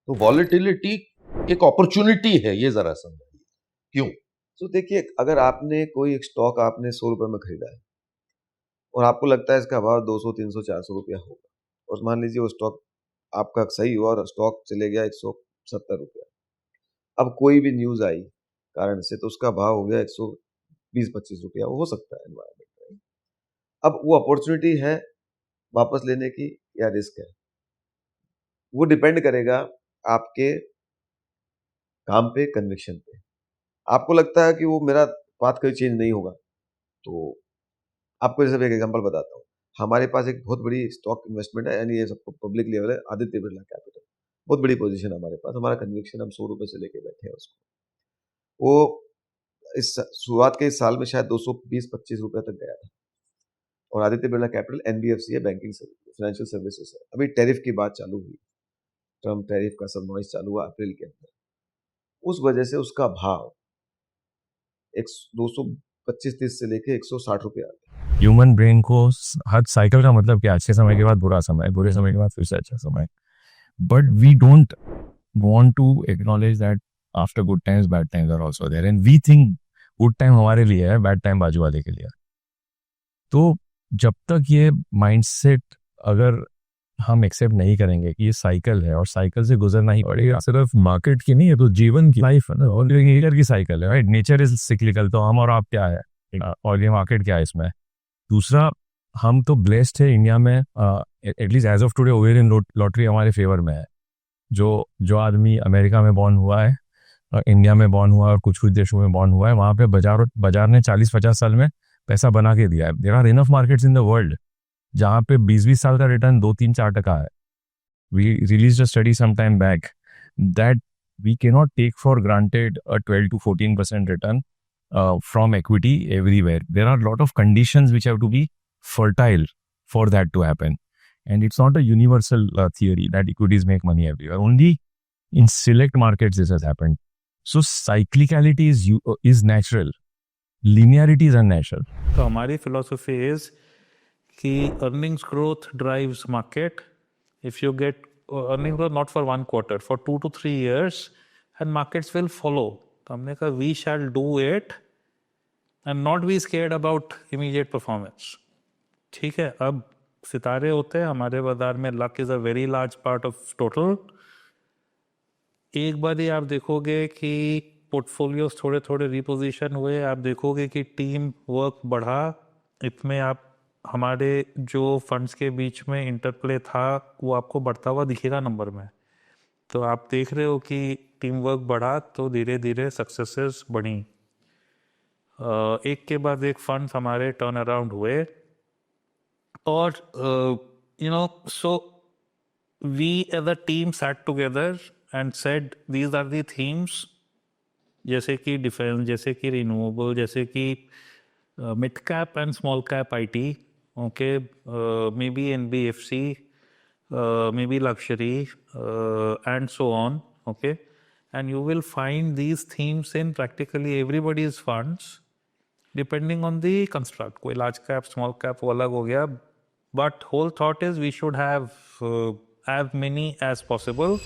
तो वॉलेटिलिटी एक अपॉर्चुनिटी है, ये जरा समझिए क्यों। तो देखिए, अगर आपने कोई एक स्टॉक आपने 100 रुपए में खरीदा है और आपको लगता है इसका भाव 200 300 400 रुपया होगा, और मान लीजिए वो स्टॉक आपका सही हुआ और स्टॉक चले गया 170 रुपया। अब कोई भी न्यूज आई कारण से तो उसका भाव हो गया 120-25 रुपया, हो सकता है एनवायरमेंट में। अब वो अपॉर्चुनिटी है वापस लेने की या रिस्क है, वो डिपेंड करेगा आपके काम पे, कन्विक्शन पे। आपको लगता है कि वो मेरा पाथ कभी चेंज नहीं होगा, तो आपको जैसे एक एग्जांपल बताता हूँ। हमारे पास एक बहुत बड़ी स्टॉक इन्वेस्टमेंट है, यानी ये सबको पब्लिक लेवल है, आदित्य बिरला कैपिटल। बहुत बड़ी पोजीशन है हमारे पास, हमारा कन्विक्शन, हम 100 रुपए से लेके बैठे हैं उसको। वो इस शुरुआत के इस साल में शायद 220-25 रुपए तक गया था। और आदित्य बिरला कैपिटल एनबीएफसी है, बैंकिंग फाइनेंशियल सर्विसेज है। अभी टैरिफ की बात चालू हुई, ट्रम्प टैरिफ का सब नॉइस चालू हुआ अप्रैल के अंदर, उस वजह से उसका भाव एक 225-30 से लेके 160 रुपये आ गया। ह्यूमन ब्रेन को हर साइकिल का मतलब क्या, अच्छे समय के बाद बुरा समय, बुरे समय के बाद फिर से अच्छा समय. But we don't want to acknowledge that after good times bad times are also there, and we think good time हमारे लिए है, bad time बाजू वाले के लिए. तो जब तक ये माइंडसेट अगर हम एक्सेप्ट नहीं करेंगे कि ये साइकिल है और साइकिल से गुजरना ही पड़ेगा, सिर्फ मार्केट की नहीं है तो जीवन की, लाइफ है ना, और नेचर की साइकिल है, राइट. नेचर इज सिक्लिकल, तो हम और आप क्या है और ये मार्केट क्या है इसमें. दूसरा, हम तो ब्लेस्ड है इंडिया में, at least as of today ovarian lottery हमारे फेवर में है. जो जो आदमी अमेरिका में बॉर्न हुआ है, इंडिया में बॉर्न हुआ है और कुछ कुछ देशों में बॉर्न हुआ है, वहाँ पे बाजार ने 40-50 साल में पैसा बना के दिया है. There are enough markets in the world जहाँ पे 20-20 साल का रिटर्न 2-3-4% है. We release a study some time back that we can not take for granted a 12-14% return from equity everywhere. There are a lot of conditions which have to be fertile for that to happen. And it's not a universal theory that equities make money everywhere. Only in select markets this has happened. So cyclicality is natural. Linearity is unnatural. तो हमारी philosophy is कि earnings growth drives market. If you get earnings growth not for 1 quarter, for 2 to 3 years, and markets will follow. तो हमने कहा we shall do it and not be scared about immediate performance. ठीक है, अब सितारे होते हैं हमारे बाजार में, luck is a very large part of total. एक बार ही आप देखोगे कि पोर्टफोलियोज थोड़े थोड़े रिपोजिशन हुए, आप देखोगे कि टीम वर्क बढ़ा, इसमें आप हमारे जो फंड्स के बीच में इंटरप्ले था वो आपको बढ़ता हुआ दिखेगा नंबर में. तो आप देख रहे हो कि टीम वर्क बढ़ा तो धीरे धीरे सक्सेसेस बढ़ी. एक के बाद एक फंड्स हमारे टर्न अराउंड हुए और so we as a team sat together and said these are the themes, जैसे कि डिफेंस, जैसे कि रिन्यूएबल, जैसे कि mid cap and small cap IT, okay, maybe NBFC, maybe luxury, and so on, okay, and you will find these themes in practically everybody's funds depending on the construct. कोई large cap, small cap वो अलग हो गया, but whole thought is we should have as many as possible.